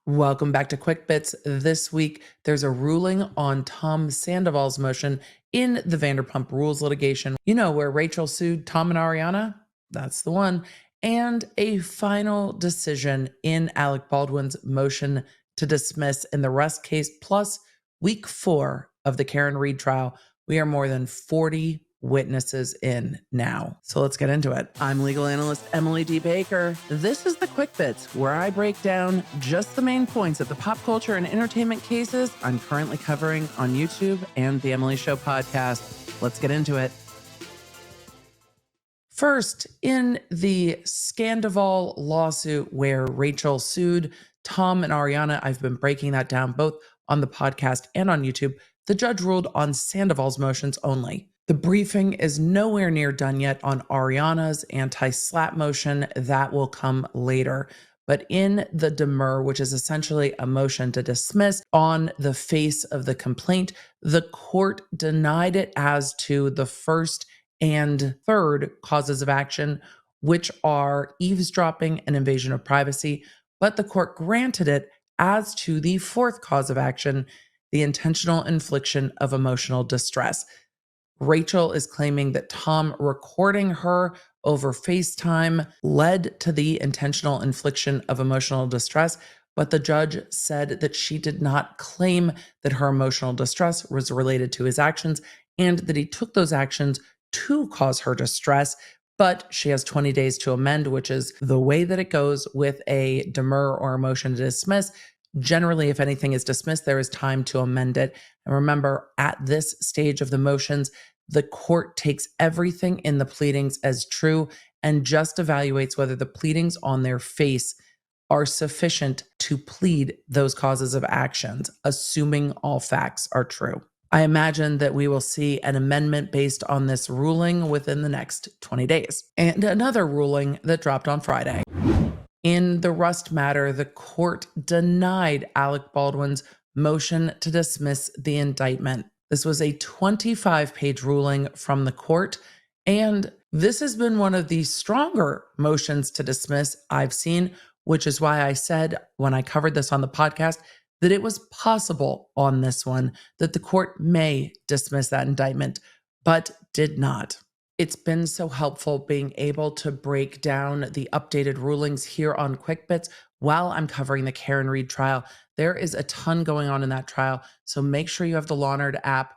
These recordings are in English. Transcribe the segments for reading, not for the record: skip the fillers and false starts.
Welcome back to Quick Bits. This week, there's a ruling on Tom Sandoval's motion in the Vanderpump Rules litigation. You know, where Rachel sued Tom and Ariana? That's the one. And a final decision in Alec Baldwin's motion to dismiss in the Rust case, plus week 4 of the Karen Reed trial. We are more than 40 witnesses in now. So let's get into it. I'm legal analyst Emily D. Baker. This is the Quick Bits, where I break down just the main points of the pop culture and entertainment cases I'm currently covering on YouTube and the Emily Show podcast. Let's get into it. First, in the Scandoval lawsuit where Rachel sued Tom and Ariana, I've been breaking that down both on the podcast and on YouTube. The judge ruled on Sandoval's motions only. The briefing is nowhere near done yet on Ariana's anti-SLAPP motion. That will come later. But in the demurrer, which is essentially a motion to dismiss on the face of the complaint, the court denied it as to the first and third causes of action, which are eavesdropping and invasion of privacy. But the court granted it as to the fourth cause of action, the intentional infliction of emotional distress. Rachel is claiming that Tom recording her over FaceTime led to the intentional infliction of emotional distress, but the judge said that she did not claim that her emotional distress was related to his actions and that he took those actions to cause her distress, but she has 20 days to amend, which is the way that it goes with a demurrer or a motion to dismiss. Generally, if anything is dismissed, there is time to amend it. And remember, at this stage of the motions, the court takes everything in the pleadings as true and just evaluates whether the pleadings on their face are sufficient to plead those causes of actions, assuming all facts are true. I imagine that we will see an amendment based on this ruling within the next 20 days. And another ruling that dropped on Friday. In the Rust matter, the court denied Alec Baldwin's motion to dismiss the indictment. This was a 25-page ruling from the court, and this has been one of the stronger motions to dismiss I've seen, which is why I said when I covered this on the podcast that it was possible on this one that the court may dismiss that indictment, but did not. It's been so helpful being able to break down the updated rulings here on Quick Bits while I'm covering the Karen Reed trial. There is a ton going on in that trial, so make sure you have the Lawnerd app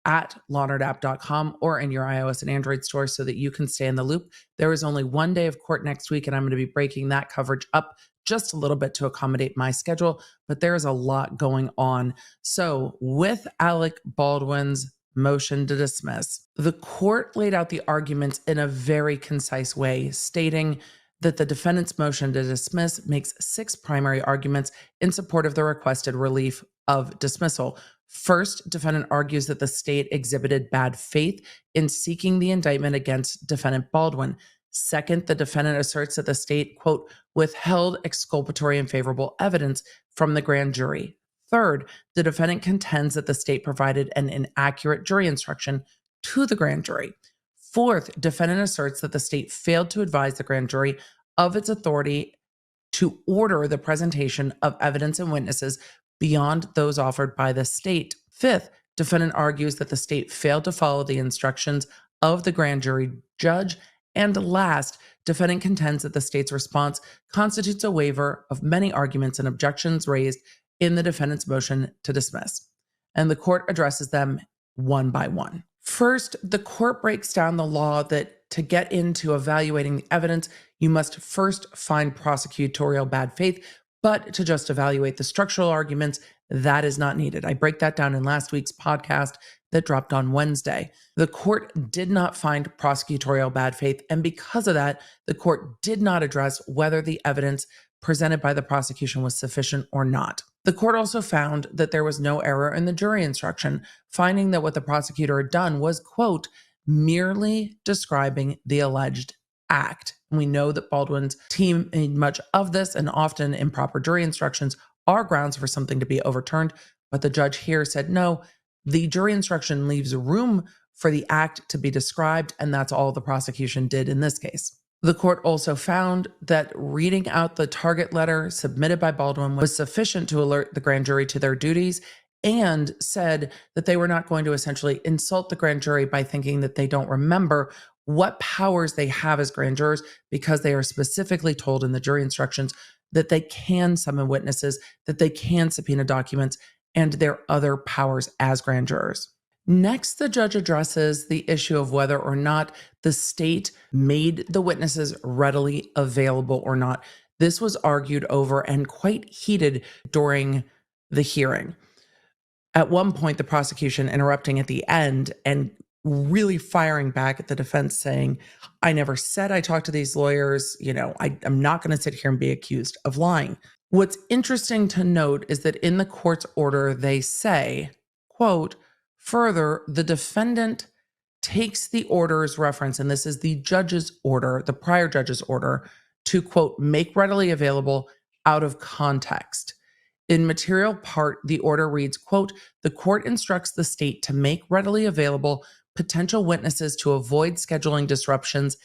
at lawnardapp.com or in your iOS and Android store so that you can stay in the loop. There is only one day of court next week, and I'm going to be breaking that coverage up just a little bit to accommodate my schedule, but there is a lot going on. So with Alec Baldwin's motion to dismiss, the court laid out the arguments in a very concise way, stating that the defendant's motion to dismiss makes 6 primary arguments in support of the requested relief of dismissal. First, defendant argues that the state exhibited bad faith in seeking the indictment against defendant Baldwin. Second, the defendant asserts that the state, quote, withheld exculpatory and favorable evidence from the grand jury. Third, the defendant contends that the state provided an inaccurate jury instruction to the grand jury. Fourth, defendant asserts that the state failed to advise the grand jury of its authority to order the presentation of evidence and witnesses beyond those offered by the state. Fifth, defendant argues that the state failed to follow the instructions of the grand jury judge. And last, defendant contends that the state's response constitutes a waiver of many arguments and objections raised in the defendant's motion to dismiss. And the court addresses them one by one. First, the court breaks down the law that to get into evaluating the evidence, you must first find prosecutorial bad faith, but to just evaluate the structural arguments, that is not needed. I break that down in last week's podcast that dropped on Wednesday. The court did not find prosecutorial bad faith, and because of that, the court did not address whether the evidence presented by the prosecution was sufficient or not. The court also found that there was no error in the jury instruction, finding that what the prosecutor had done was, quote, merely describing the alleged act. And we know that Baldwin's team made much of this, and often improper jury instructions are grounds for something to be overturned. But the judge here said, no, the jury instruction leaves room for the act to be described, and that's all the prosecution did in this case. The court also found that reading out the target letter submitted by Baldwin was sufficient to alert the grand jury to their duties, and said that they were not going to essentially insult the grand jury by thinking that they don't remember what powers they have as grand jurors, because they are specifically told in the jury instructions that they can summon witnesses, that they can subpoena documents, and their other powers as grand jurors. Next, the judge addresses the issue of whether or not the state made the witnesses readily available or not. This was argued over and quite heated during the hearing. At one point, the prosecution interrupting at the end and really firing back at the defense, saying, I never said I talked to these lawyers. I'm not going to sit here and be accused of lying. What's interesting to note is that in the court's order, they say, quote, further, the defendant takes the order's reference, and this is the judge's order, the prior judge's order, to, quote, make readily available out of context. In material part, the order reads, quote, the court instructs the state to make readily available potential witnesses to avoid scheduling disruptions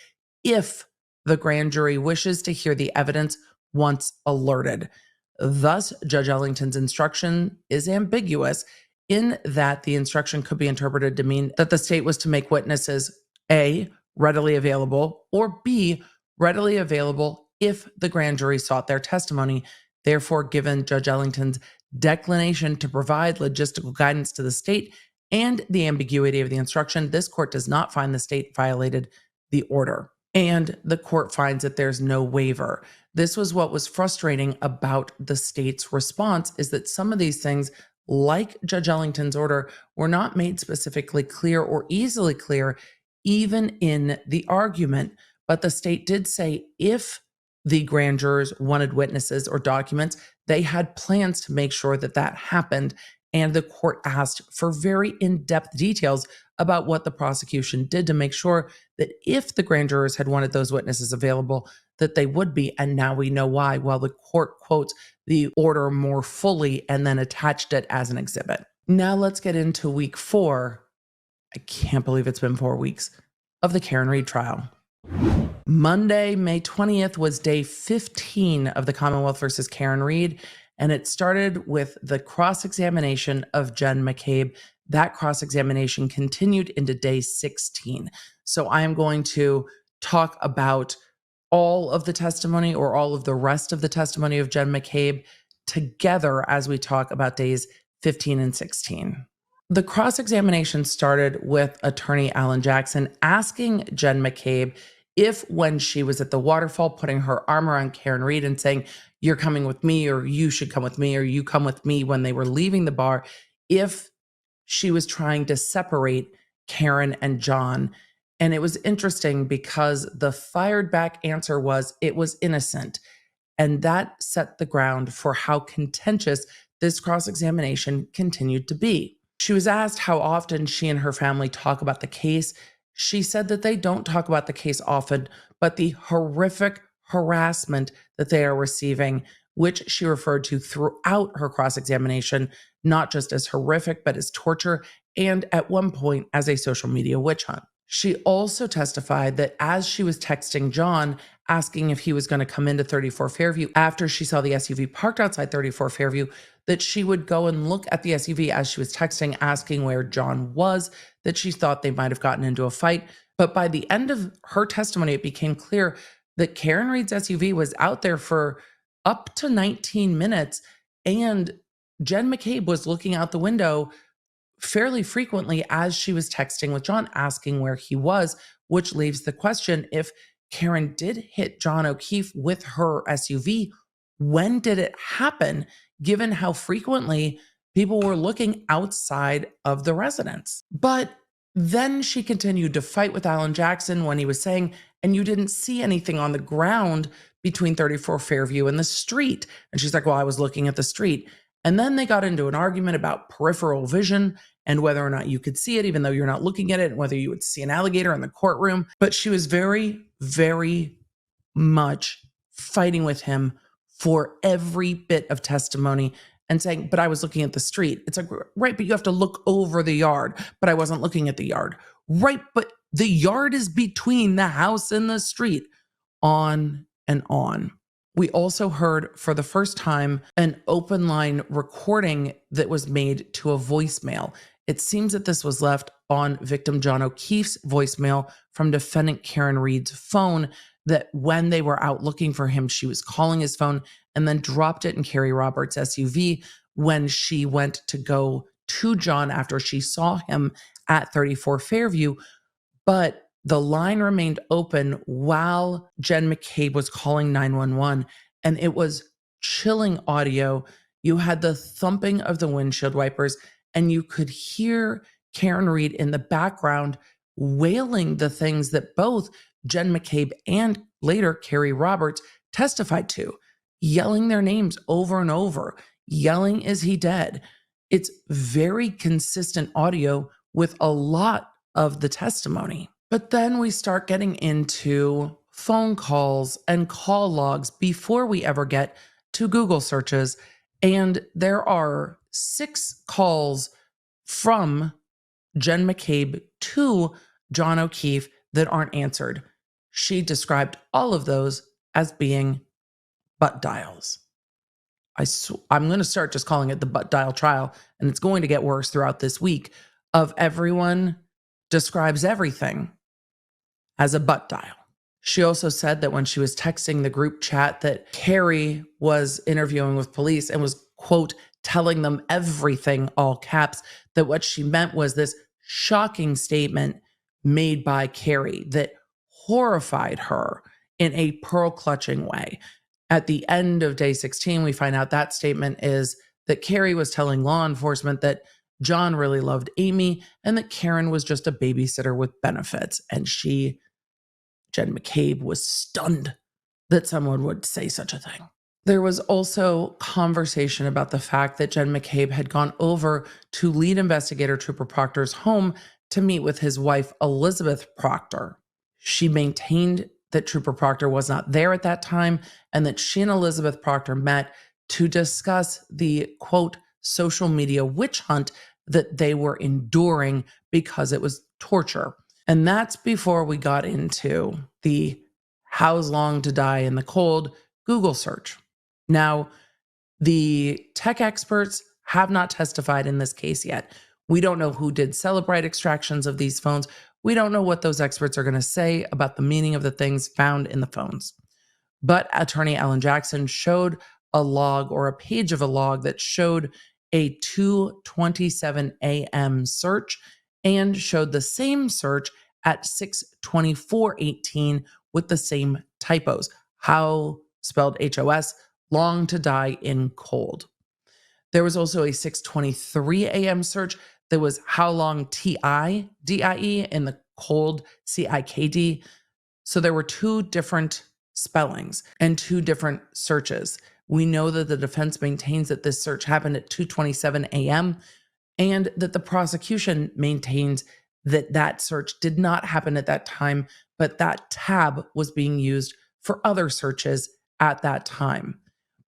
if the grand jury wishes to hear the evidence once alerted. Thus, Judge Ellington's instruction is ambiguous in that the instruction could be interpreted to mean that the state was to make witnesses A, readily available, or B, readily available if the grand jury sought their testimony. Therefore, given Judge Ellington's declination to provide logistical guidance to the state and the ambiguity of the instruction, this court does not find the state violated the order. And the court finds that there's no waiver. This was what was frustrating about the state's response, is that some of these things, like Judge Ellington's order, were not made specifically clear or easily clear, even in the argument. But the state did say if the grand jurors wanted witnesses or documents, they had plans to make sure that that happened. And the court asked for very in-depth details about what the prosecution did to make sure that if the grand jurors had wanted those witnesses available, that they would be. And now we know why. Well, the court quotes the order more fully and then attached it as an exhibit. Now let's get into week 4. I can't believe it's been 4 weeks of the Karen Read trial. Monday, May 20th was day 15 of the Commonwealth versus Karen Read, and it started with the cross-examination of Jen McCabe. That cross-examination continued into day 16. So I am going to talk about all of the testimony, or all of the rest of the testimony of Jen McCabe, together as we talk about days 15 and 16. The cross-examination started with attorney Alan Jackson asking Jen McCabe if, when she was at the waterfall putting her arm around Karen Read and saying, you're coming with me, or you should come with me, or you come with me, when they were leaving the bar, if she was trying to separate Karen and John. And it was interesting because the fired back answer was it was innocent. And that set the ground for how contentious this cross-examination continued to be. She was asked how often she and her family talk about the case. She said that they don't talk about the case often, but the horrific harassment that they are receiving, which she referred to throughout her cross-examination, not just as horrific, but as torture, and at one point as a social media witch hunt. She also testified that as she was texting John, asking if he was going to come into 34 Fairview after she saw the SUV parked outside 34 Fairview, that she would go and look at the SUV as she was texting, asking where John was, that she thought they might have gotten into a fight. But by the end of her testimony, it became clear that Karen Read's SUV was out there for up to 19 minutes, and Jen McCabe was looking out the window fairly frequently as she was texting with John, asking where he was, which leaves the question, if Karen did hit John O'Keefe with her SUV, when did it happen, given how frequently people were looking outside of the residence? But then she continued to fight with Alan Jackson when he was saying, and you didn't see anything on the ground between 34 Fairview and the street. And she's like, well, I was looking at the street. And then they got into an argument about peripheral vision and whether or not you could see it, even though you're not looking at it, and whether you would see an alligator in the courtroom. But she was very, very much fighting with him for every bit of testimony and saying, but I was looking at the street. It's like, right, but you have to look over the yard. But I wasn't looking at the yard. Right, but the yard is between the house and the street. on and on. We also heard for the first time an open line recording that was made to a voicemail. It seems that this was left on victim John O'Keefe's voicemail from defendant Karen Reed's phone, that when they were out looking for him, she was calling his phone and then dropped it in Carrie Roberts' SUV when she went to go to John after she saw him at 34 Fairview. But the line remained open while Jen McCabe was calling 911, and it was chilling audio. You had the thumping of the windshield wipers, and you could hear Karen Reed in the background wailing the things that both Jen McCabe and later Carrie Roberts testified to, yelling their names over and over, yelling, "Is he dead?" It's very consistent audio with a lot of the testimony. But then we start getting into phone calls and call logs before we ever get to Google searches. And there are 6 calls from Jen McCabe to John O'Keefe that aren't answered. She described all of those as being butt dials. I'm going to start just calling it the butt dial trial, and it's going to get worse throughout this week. Of everyone describes everything as a butt dial. She also said that when she was texting the group chat that Carrie was interviewing with police and was, quote, telling them everything, all caps, that what she meant was this shocking statement made by Carrie that horrified her in a pearl-clutching way. At the end of day 16, we find out that statement is that Carrie was telling law enforcement that John really loved Amy and that Karen was just a babysitter with benefits. And Jen McCabe, was stunned that someone would say such a thing. There was also conversation about the fact that Jen McCabe had gone over to lead investigator Trooper Proctor's home to meet with his wife, Elizabeth Proctor. She maintained that Trooper Proctor was not there at that time and that she and Elizabeth Proctor met to discuss the, quote, social media witch hunt that they were enduring because it was torture. And that's before we got into the how's long to die in the cold Google search. Now, the tech experts have not testified in this case yet. We don't know who did Celebrite extractions of these phones. We don't know what those experts are going to say about the meaning of the things found in the phones. But attorney Alan Jackson showed a log, or a page of a log, that showed a 2:27 a.m. search and showed the same search at 6:24:18 with the same typos. How, spelled HOS, long to die in cold. There was also a 6:23 a.m. search that was how long TIDIE in the cold CIKD. So there were 2 different spellings and 2 different searches. We know that the defense maintains that this search happened at 2:27 a.m. and that the prosecution maintains that that search did not happen at that time, but that tab was being used for other searches at that time.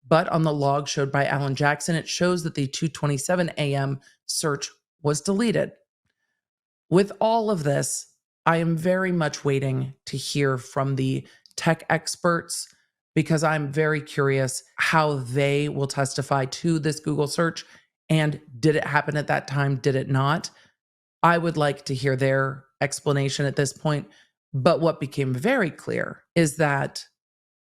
But on the log showed by Alan Jackson, it shows that the 2:27 a.m. search was deleted. With all of this, I am very much waiting to hear from the tech experts because I'm very curious how they will testify to this Google search. And did it happen at that time? Did it not? I would like to hear their explanation at this point. But what became very clear is that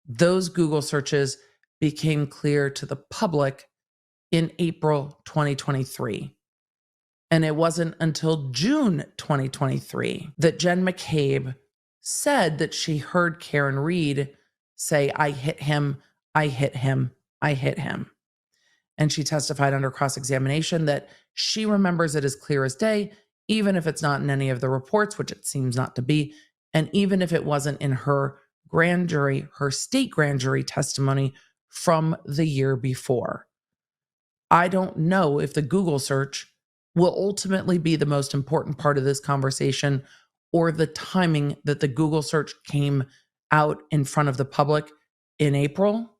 those Google searches became clear to the public in April 2023. And it wasn't until June 2023 that Jen McCabe said that she heard Karen Reed say, "I hit him, I hit him, I hit him." And she testified under cross-examination that she remembers it as clear as day, even if it's not in any of the reports, which it seems not to be, and even if it wasn't in her grand jury, her state grand jury testimony from the year before. I don't know if the Google search will ultimately be the most important part of this conversation, or the timing that the Google search came out in front of the public in April.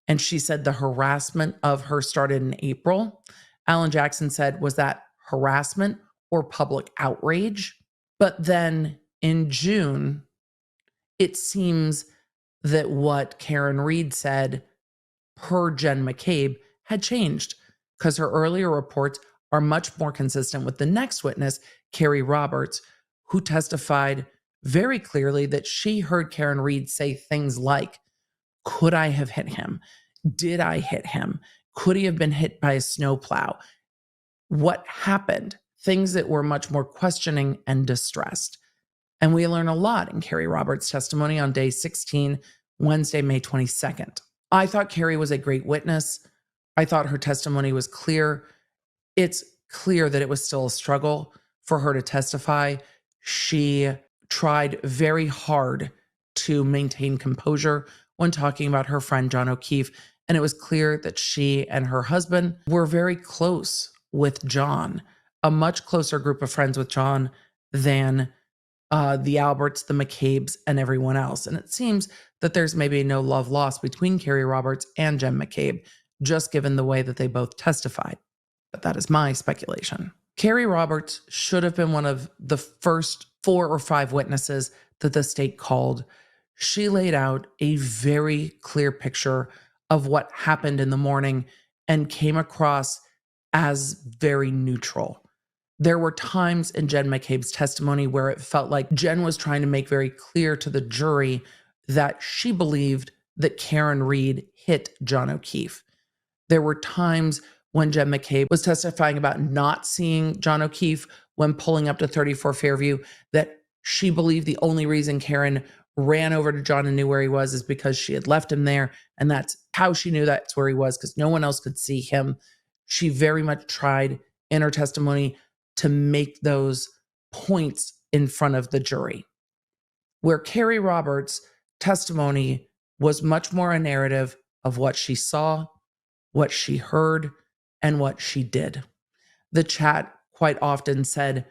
And she said the harassment of her started in April. Alan Jackson said, was that harassment or public outrage? But then in June, it seems that what Karen Reed said per Jen McCabe had changed, because her earlier reports are much more consistent with the next witness, Carrie Roberts, who testified very clearly that she heard Karen Reed say things like, could I have hit him? Did I hit him? Could he have been hit by a snowplow? What happened? Things that were much more questioning and distressed. And we learn a lot in Carrie Roberts' testimony on day 16, Wednesday, May 22nd. I thought Carrie was a great witness. I thought her testimony was clear. It's clear that it was still a struggle for her to testify. She tried very hard to maintain composure when talking about her friend John O'Keefe. And it was clear that she and her husband were very close with John, a much closer group of friends with John than the Alberts, the McCabes, and everyone else. And it seems that there's maybe no love lost between Carrie Roberts and Jen McCabe, just given the way that they both testified. But that is my speculation. Carrie Roberts should have been one of the first 4 or 5 witnesses that the state called. She laid out a very clear picture of what happened in the morning and came across as very neutral. There were times in Jen McCabe's testimony where it felt like Jen was trying to make very clear to the jury that she believed that Karen Reed hit John O'Keefe. There were times when Jen McCabe was testifying about not seeing John O'Keefe when pulling up to 34 Fairview, that she believed the only reason Karen ran over to John and knew where he was is because she had left him there. And that's how she knew that's where he was, because no one else could see him. She very much tried in her testimony to make those points in front of the jury. Where Carrie Roberts' testimony was much more a narrative of what she saw, what she heard, and what she did. The chat quite often said,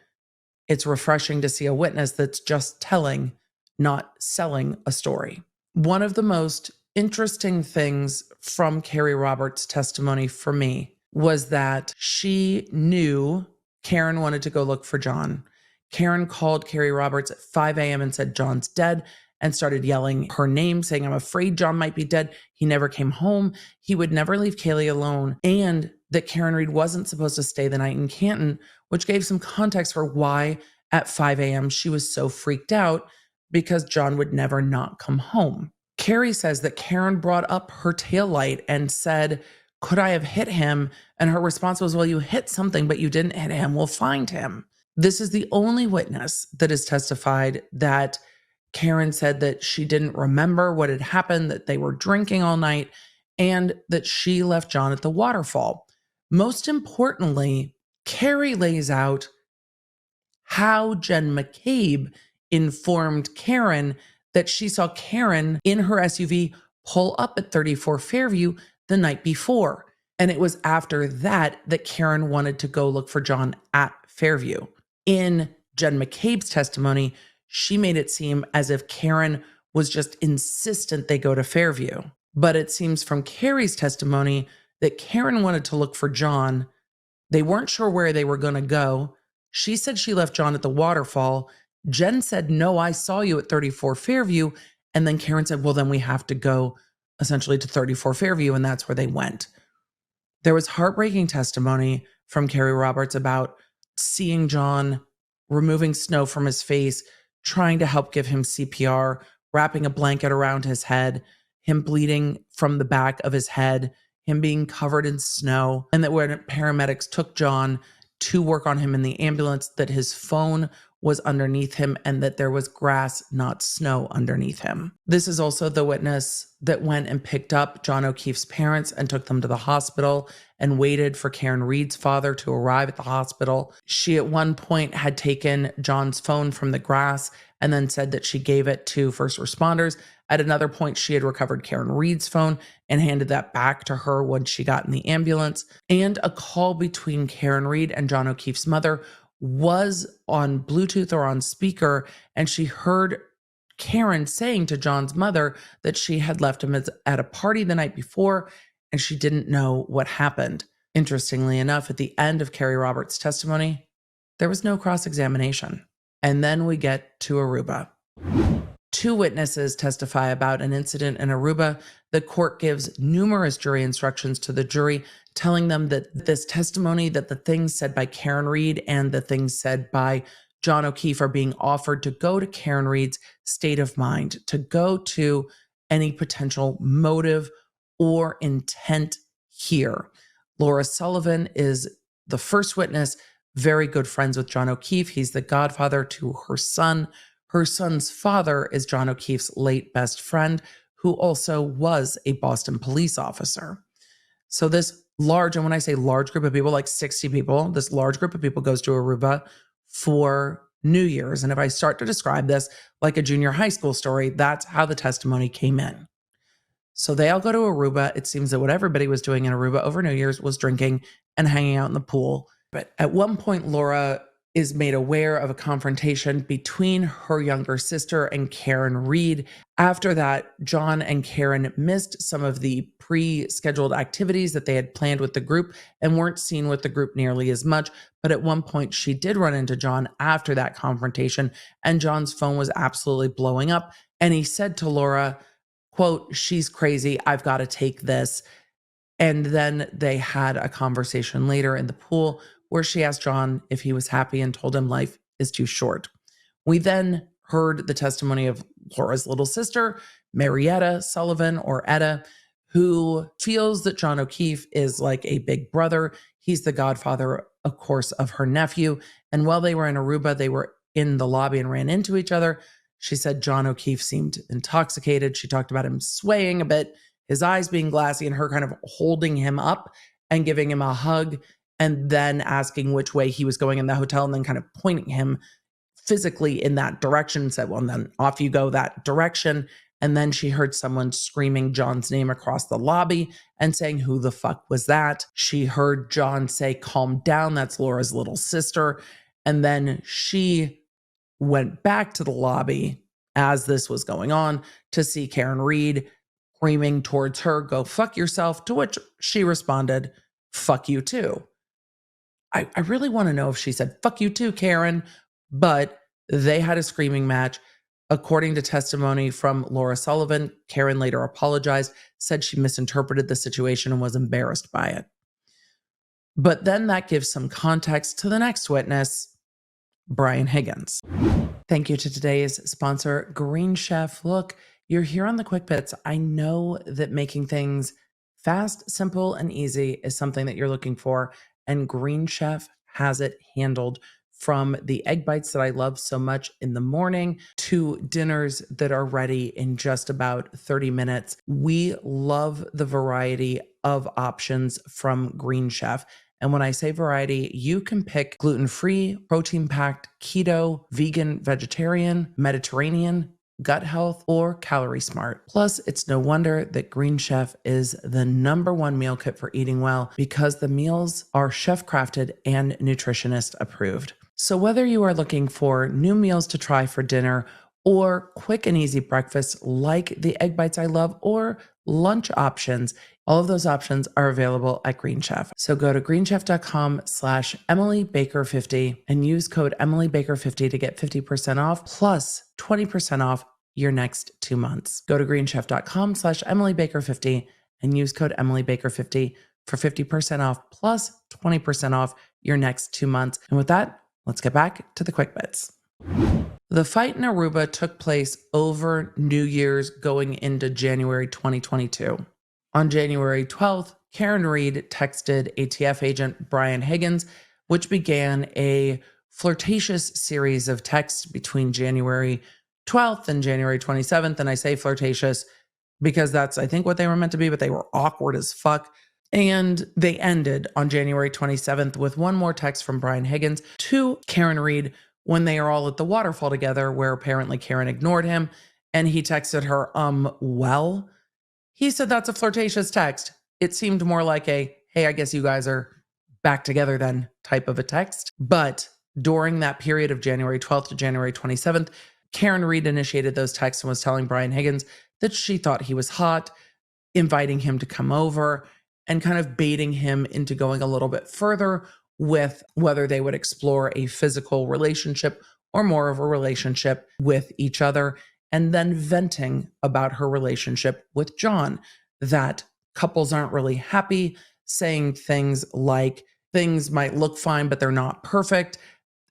it's refreshing to see a witness that's just telling, not selling a story. One of the most interesting things from Carrie Roberts' testimony for me was that she knew Karen wanted to go look for John. Karen called Carrie Roberts at 5 a.m. and said, John's dead, and started yelling her name, saying, I'm afraid John might be dead. He never came home. He would never leave Kaylee alone. And that Karen Reed wasn't supposed to stay the night in Canton, which gave some context for why at 5 a.m. she was so freaked out, because John would never not come home. Carrie says that Karen brought up her taillight and said, could I have hit him? And her response was, well, you hit something, but you didn't hit him. We'll find him. This is the only witness that has testified that Karen said that she didn't remember what had happened, that they were drinking all night, and that she left John at the waterfall. Most importantly, Carrie lays out how Jen McCabe informed Karen that she saw Karen in her SUV pull up at 34 Fairview the night before. And it was after that that Karen wanted to go look for John at Fairview. In Jen McCabe's testimony, she made it seem as if Karen was just insistent they go to Fairview. But it seems from Carrie's testimony that Karen wanted to look for John. They weren't sure where they were going to go. She said she left John at the waterfall. Jen said, no, I saw you at 34 Fairview. And then Karen said, well, then we have to go essentially to 34 Fairview. And that's where they went. There was heartbreaking testimony from Carrie Roberts about seeing John removing snow from his face, trying to help give him CPR, wrapping a blanket around his head, him bleeding from the back of his head, him being covered in snow, and that when paramedics took John to work on him in the ambulance, that his phone was underneath him and that there was grass, not snow, underneath him. This is also the witness that went and picked up John O'Keefe's parents and took them to the hospital and waited for Karen Reed's father to arrive at the hospital. She at one point had taken John's phone from the grass and then said that she gave it to first responders. At another point, she had recovered Karen Reed's phone and handed that back to her when she got in the ambulance. And a call between Karen Reed and John O'Keefe's mother was on Bluetooth or on speaker, and she heard Karen saying to John's mother that she had left him at a party the night before, and she didn't know what happened. Interestingly enough, at the end of Carrie Roberts' testimony, there was no cross-examination. And then we get to Aruba. 2 witnesses testify about an incident in Aruba. The court gives numerous jury instructions to the jury, telling them that this testimony, that the things said by Karen Read and the things said by John O'Keefe are being offered to go to Karen Read's state of mind, to go to any potential motive or intent here. Laura Sullivan is the first witness, very good friends with John O'Keefe. He's the godfather to her son. Her son's father is John O'Keefe's late best friend, who also was a Boston police officer. So this large, and when I say large group of people, like 60 people, this large group of people goes to Aruba for New Year's. And if I start to describe this like a junior high school story, that's how the testimony came in. So they all go to Aruba. It seems that what everybody was doing in Aruba over New Year's was drinking and hanging out in the pool. But at one point, Laura is made aware of a confrontation between her younger sister and Karen Read. After that, John and Karen missed some of the pre-scheduled activities that they had planned with the group and weren't seen with the group nearly as much. But at one point, she did run into John after that confrontation, and John's phone was absolutely blowing up. And he said to Laura, quote, "She's crazy. I've got to take this." And then they had a conversation later in the pool where she asked John if he was happy and told him life is too short. We then heard the testimony of Laura's little sister, Marietta Sullivan, or Etta, who feels that John O'Keefe is like a big brother. He's the godfather, of course, of her nephew. And while they were in Aruba, they were in the lobby and ran into each other. She said John O'Keefe seemed intoxicated. She talked about him swaying a bit, his eyes being glassy, and her kind of holding him up and giving him a hug, and then asking which way he was going in the hotel, and then kind of pointing him physically in that direction and said, well, then off you go that direction. And then she heard someone screaming John's name across the lobby and saying, who the fuck was that? She heard John say, calm down, that's Laura's little sister. And then she went back to the lobby as this was going on to see Karen Read screaming towards her, go fuck yourself, to which she responded, fuck you too. I really want to know if she said, fuck you too, Karen, but they had a screaming match. According to testimony from Laura Sullivan, Karen later apologized, said she misinterpreted the situation and was embarrassed by it. But then that gives some context to the next witness, Brian Higgins. Thank you to today's sponsor, Green Chef. Look, you're here on the Quick Bits. I know that making things fast, simple, and easy is something that you're looking for, and Green Chef has it handled. From the egg bites that I love so much in the morning to dinners that are ready in just about 30 minutes. We love the variety of options from Green Chef. And when I say variety, you can pick gluten-free, protein-packed, keto, vegan, vegetarian, Mediterranean, gut health, or calorie smart. Plus, it's no wonder that Green Chef is the #1 meal kit for eating well, because the meals are chef crafted and nutritionist approved. So whether you are looking for new meals to try for dinner, or quick and easy breakfasts like the egg bites I love, or lunch options, all of those options are available at Green Chef. So go to greenchef.com/EmilyBaker50 and use code EmilyBaker50 to get 50% off plus 20% off your next 2 months. Go to greenchef.com/EmilyBaker50 and use code EmilyBaker50 for 50% off plus 20% off your next 2 months. And with that, let's get back to the Quick Bits. The fight in Aruba took place over New Year's going into January 2022. On January 12th, Karen Read texted ATF agent Brian Higgins, which began a flirtatious series of texts between January 12th and January 27th. And I say flirtatious because that's, I think, what they were meant to be, but they were awkward as fuck. And they ended on January 27th with one more text from Brian Higgins to Karen Read when they are all at the waterfall together, where apparently Karen ignored him. And he texted her, well, he said that's a flirtatious text. It seemed more like a, hey, I guess you guys are back together then type of a text. But during that period of January 12th to January 27th, Karen Read initiated those texts and was telling Brian Higgins that she thought he was hot, inviting him to come over, and kind of baiting him into going a little bit further with whether they would explore a physical relationship or more of a relationship with each other. and then venting about her relationship with John, that couples aren't really happy, saying things like things might look fine, but they're not perfect,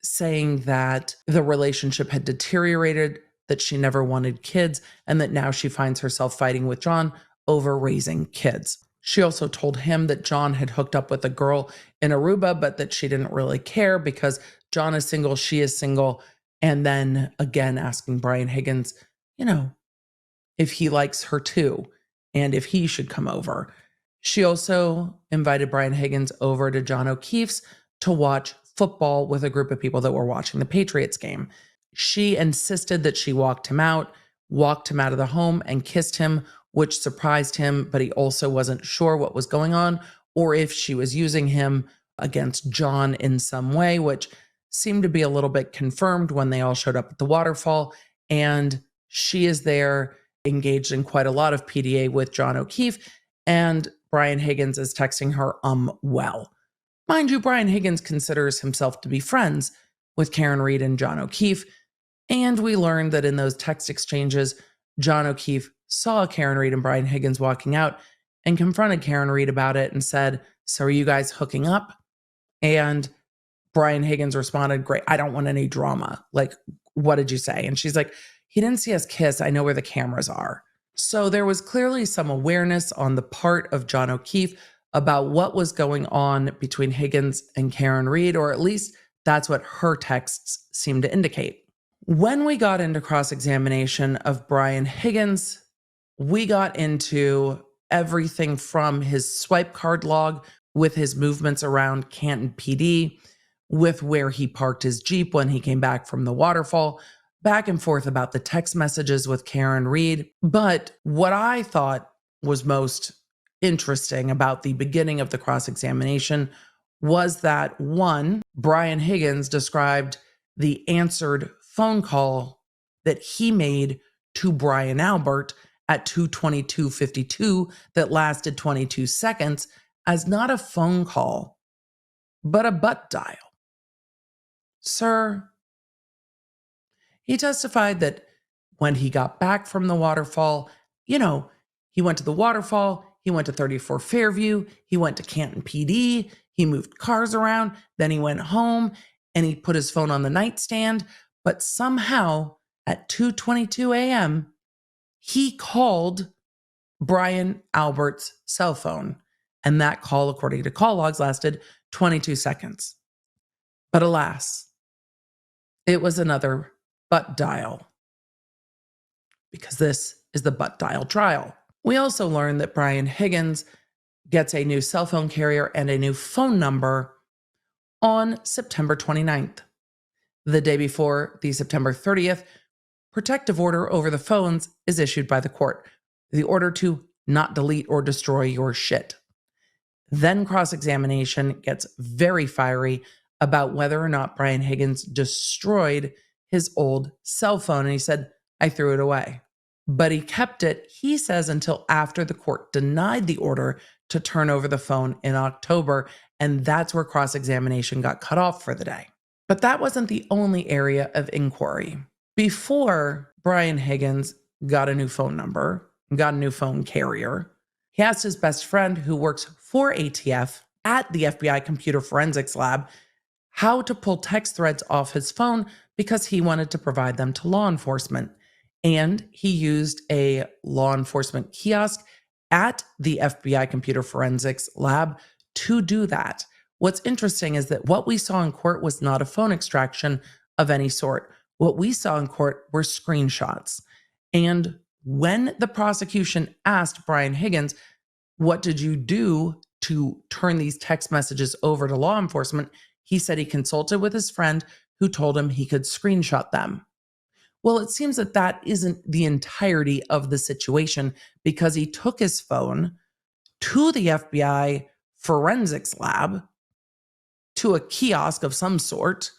saying that the relationship had deteriorated, that she never wanted kids, and that now she finds herself fighting with John over raising kids. She also told him that John had hooked up with a girl in Aruba, but that she didn't really care because John is single, she is single. And then again, asking Brian Higgins, if he likes her too, and if he should come over. She also invited Brian Higgins over to John O'Keefe's to watch football with a group of people that were watching the Patriots game. She insisted that she walked him out of the home, and kissed him, which surprised him, but he also wasn't sure what was going on or if she was using him against John in some way, which seemed to be a little bit confirmed when they all showed up at the waterfall. And she is there engaged in quite a lot of PDA with John O'Keefe, and Brian Higgins is texting her, well. Mind you, Brian Higgins considers himself to be friends with Karen Reed and John O'Keefe, and we learned that in those text exchanges, John O'Keefe saw Karen Reed and Brian Higgins walking out and confronted Karen Reed about it and said, "So are you guys hooking up?" And Brian Higgins responded, "Great, I don't want any drama. Like, what did you say?" And she's like, "He didn't see us kiss. I know where the cameras are." So there was clearly some awareness on the part of John O'Keefe about what was going on between Higgins and Karen Reed, or at least that's what her texts seem to indicate. When we got into cross-examination of Brian Higgins, we got into everything from his swipe card log with his movements around Canton PD, with where he parked his Jeep when he came back from the waterfall, back and forth about the text messages with Karen Reed. But what I thought was most interesting about the beginning of the cross-examination was that, one, Brian Higgins described the answered phone call that he made to Brian Albert at 2:22:52 that lasted 22 seconds as not a phone call, but a butt dial. Sir, he testified that when he got back from the waterfall, he went to the waterfall, he went to 34 Fairview, he went to Canton PD, he moved cars around, then he went home and he put his phone on the nightstand. But somehow at 2:22 a.m., he called Brian Albert's cell phone. And that call, according to call logs, lasted 22 seconds. But alas, it was another butt dial, because this is the butt dial trial. We also learned that Brian Higgins gets a new cell phone carrier and a new phone number on September 29th. The day before the September 30th protective order over the phones is issued by the court. The order to not delete or destroy your shit. Then cross-examination gets very fiery about whether or not Brian Higgins destroyed his old cell phone. And he said, "I threw it away." But he kept it, he says, until after the court denied the order to turn over the phone in October. And that's where cross-examination got cut off for the day. But that wasn't the only area of inquiry. Before Brian Higgins got a new phone number, got a new phone carrier, he asked his best friend who works for ATF at the FBI Computer Forensics Lab how to pull text threads off his phone because he wanted to provide them to law enforcement. And he used a law enforcement kiosk at the FBI Computer Forensics Lab to do that. What's interesting is that what we saw in court was not a phone extraction of any sort. What we saw in court were screenshots. And when the prosecution asked Brian Higgins, "What did you do to turn these text messages over to law enforcement?" he said he consulted with his friend who told him he could screenshot them. Well, it seems that that isn't the entirety of the situation, because he took his phone to the FBI Forensics Lab, to a kiosk of some sort,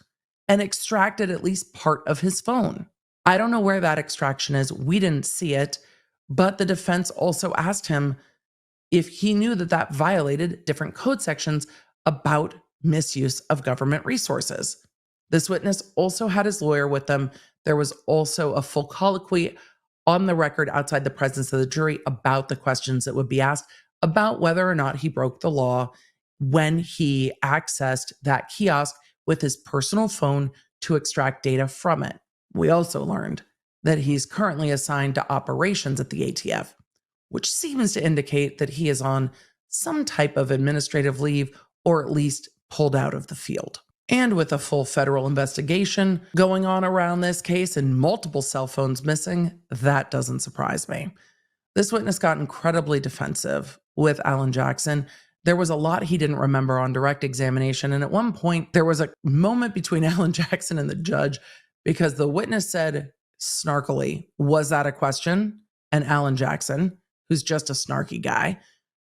and extracted at least part of his phone. I don't know where that extraction is. We didn't see it. But the defense also asked him if he knew that that violated different code sections about misuse of government resources. This witness also had his lawyer with them. There was also a full colloquy on the record outside the presence of the jury about the questions that would be asked about whether or not he broke the law when he accessed that kiosk with his personal phone to extract data from it. We also learned that he's currently assigned to operations at the ATF, which seems to indicate that he is on some type of administrative leave or at least pulled out of the field. And with a full federal investigation going on around this case and multiple cell phones missing, that doesn't surprise me. This witness got incredibly defensive with Alan Jackson. There was a lot he didn't remember on direct examination. And at one point, there was a moment between Alan Jackson and the judge because the witness said snarkily, "Was that a question?" And Alan Jackson, who's just a snarky guy,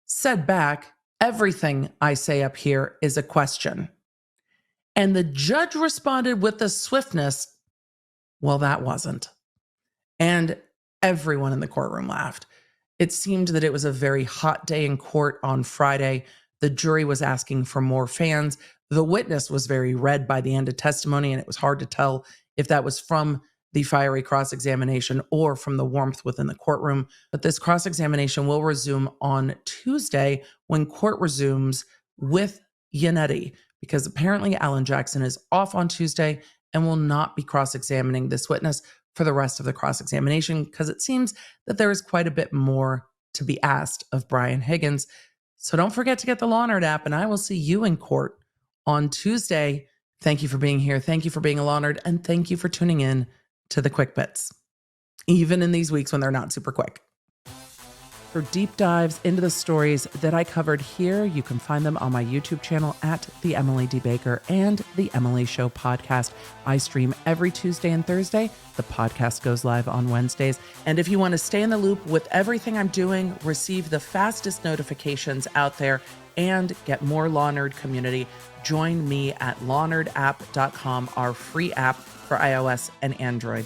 said back, "Everything I say up here is a question." And the judge responded with the swiftness, "Well, that wasn't." And everyone in the courtroom laughed. It seemed that it was a very hot day in court on Friday. The jury was asking for more fans. The witness was very red by the end of testimony, and it was hard to tell if that was from the fiery cross-examination or from the warmth within the courtroom. But this cross-examination will resume on Tuesday when court resumes with Yannetti, because apparently Alan Jackson is off on Tuesday and will not be cross-examining this witness for the rest of the cross-examination because it seems that there is quite a bit more to be asked of Brian Higgins. So don't forget to get the Law Nerd app, and I will see you in court on Tuesday. Thank you for being here. Thank you for being a Law Nerd, and thank you for tuning in to the Quick Bits, even in these weeks when they're not super quick. For deep dives into the stories that I covered here, you can find them on my YouTube channel at The Emily D. Baker and The Emily Show podcast. I stream every Tuesday and Thursday. The podcast goes live on Wednesdays. And if you want to stay in the loop with everything I'm doing, receive the fastest notifications out there, and get more Law Nerd community, join me at lawnerdapp.com, our free app for iOS and Android.